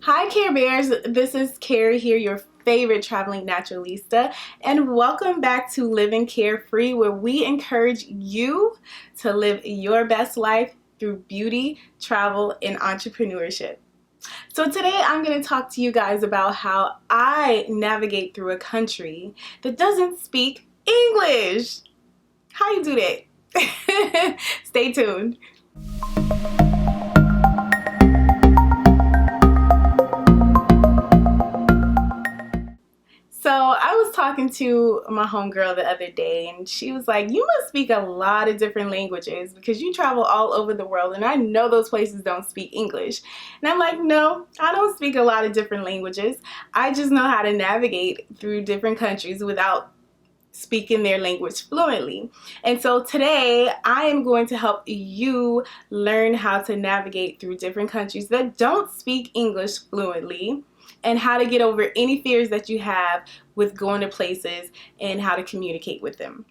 Hi Care Bears, this is Carrie here, your favorite traveling naturalista, and welcome back to Living Karefree, where we encourage you to live your best life through beauty, travel, and entrepreneurship. So today I'm going to talk to you guys about how I navigate through a country that doesn't speak English. How you do that? Stay tuned. So I was talking to my homegirl the other day, and she was like, you must speak a lot of different languages because you travel all over the world, and I know those places don't speak English. And I'm like, no, I don't speak a lot of different languages. I just know how to navigate through different countries without speaking their language fluently. And so today I am going to help you learn how to navigate through different countries that don't speak English fluently, and how to get over any fears that you have with going to places and how to communicate with them.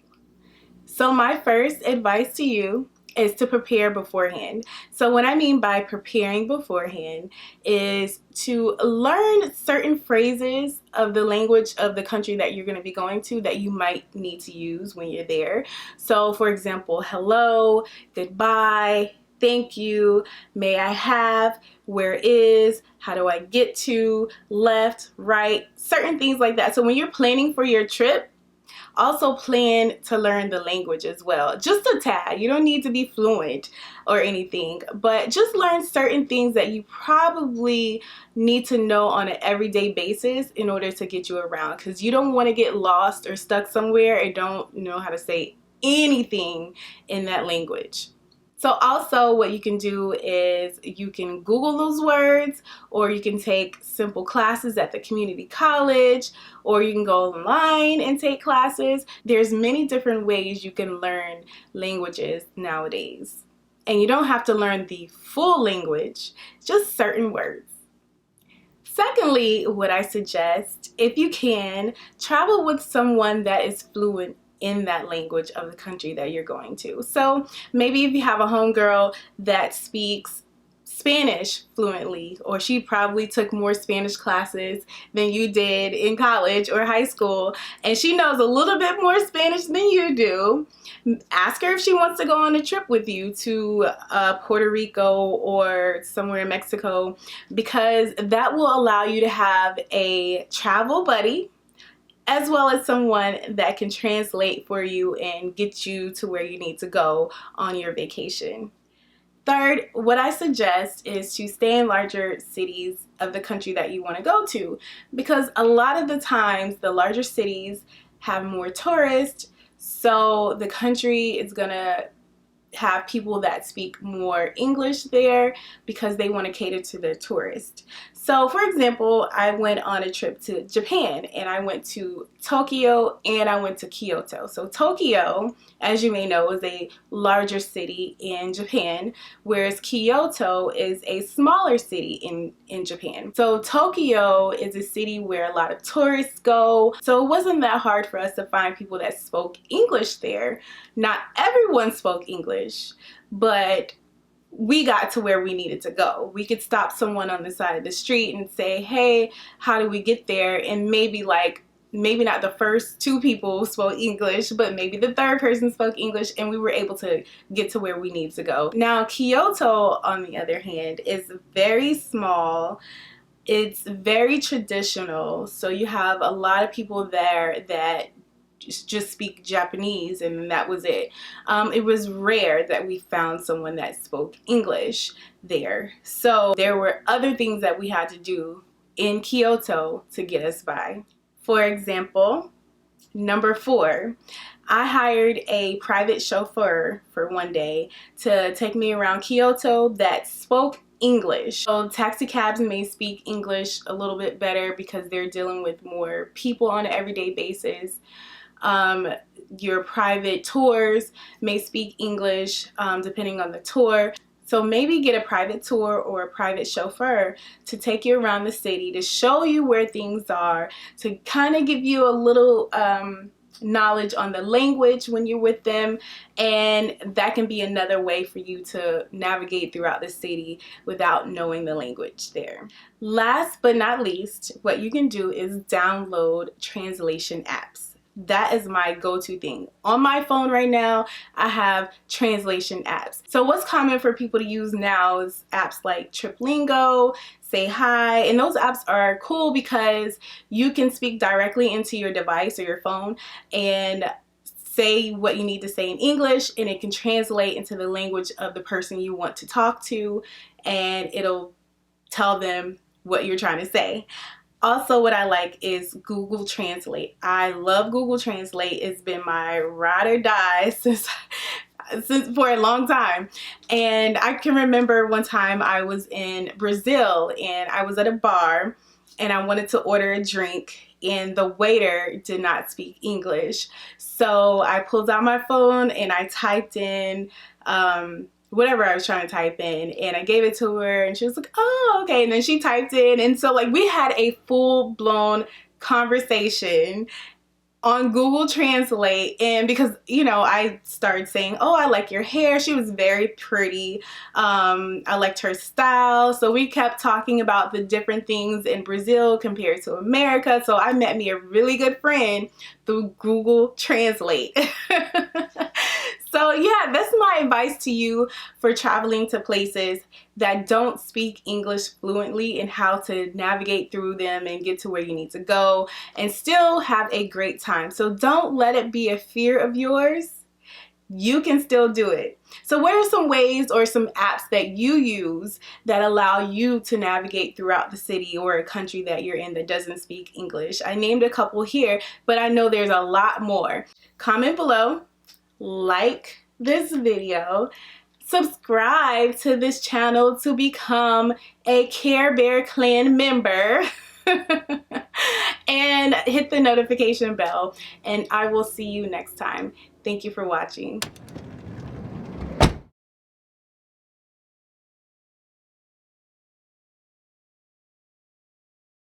So my first advice to you is to prepare beforehand. So what I mean by preparing beforehand is to learn certain phrases of the language of the country that you're going to be going to that you might need to use when you're there. So for example, hello, goodbye, thank you, may I have, where is, how do I get to, left, right, certain things like that. So when you're planning for your trip, also plan to learn the language as well. Just a tad. You don't need to be fluent or anything, but just learn certain things that you probably need to know on an everyday basis in order to get you around, because you don't want to get lost or stuck somewhere and don't know how to say anything in that language. So also what you can do is you can Google those words, or you can take simple classes at the community college, or you can go online and take classes. There's many different ways you can learn languages nowadays. And you don't have to learn the full language, just certain words. Secondly, what I suggest, if you can, travel with someone that is fluent in that language of the country that you're going to. So maybe if you have a homegirl that speaks Spanish fluently, or she probably took more Spanish classes than you did in college or high school, and she knows a little bit more Spanish than you do, ask her if she wants to go on a trip with you to Puerto Rico or somewhere in Mexico, because that will allow you to have a travel buddy as well as someone that can translate for you and get you to where you need to go on your vacation. Third, what I suggest is to stay in larger cities of the country that you want to go to, because a lot of the times the larger cities have more tourists, so the country is gonna have people that speak more English there because they want to cater to their tourists. So for example, I went on a trip to Japan, and I went to Tokyo and I went to Kyoto. So Tokyo, as you may know, is a larger city in Japan, whereas Kyoto is a smaller city in Japan. So Tokyo is a city where a lot of tourists go, so it wasn't that hard for us to find people that spoke English there. Not everyone spoke English, but we got to where we needed to go. We could stop someone on the side of the street and say, hey, how do we get there? And maybe not the first two people spoke English, but maybe the third person spoke English, and we were able to get to where we need to go. Now, Kyoto, on the other hand, is very small. It's very traditional. So you have a lot of people there that just speak Japanese, and that was it. It was rare that we found someone that spoke English there. So there were other things that we had to do in Kyoto to get us by. For example, number 4, I hired a private chauffeur for one day to take me around Kyoto that spoke English. So taxi cabs may speak English a little bit better because they're dealing with more people on an everyday basis. Your private tours may speak English depending on the tour. So maybe get a private tour or a private chauffeur to take you around the city, to show you where things are, to kind of give you a little knowledge on the language when you're with them, and that can be another way for you to navigate throughout the city without knowing the language there. Last but not least, what you can do is download translation apps. That is my go-to thing. On my phone right now, I have translation apps. So what's common for people to use now is apps like Triplingo, SayHi, and those apps are cool because you can speak directly into your device or your phone and say what you need to say in English, and it can translate into the language of the person you want to talk to, and it'll tell them what you're trying to say. Also, what I like is Google Translate. I love Google Translate. It's been my ride or die since for a long time. And I can remember one time I was in Brazil and I was at a bar and I wanted to order a drink and the waiter did not speak English. So I pulled out my phone and I typed in whatever I was trying to type in, and I gave it to her and she was like, oh, okay. And then she typed in, and so like we had a full-blown conversation on Google Translate. And because, you know, I started saying, oh, I like your hair. She was very pretty. I liked her style. So we kept talking about the different things in Brazil compared to America. So I met me a really good friend through Google Translate. So yeah, that's my advice to you for traveling to places that don't speak English fluently, and how to navigate through them and get to where you need to go and still have a great time. So don't let it be a fear of yours. You can still do it. So what are some ways or some apps that you use that allow you to navigate throughout the city or a country that you're in that doesn't speak English? I named a couple here, but I know there's a lot more. Comment below, like this video, subscribe to this channel to become a Care Bear Clan member, and hit the notification bell, and I will see you next time. Thank you for watching.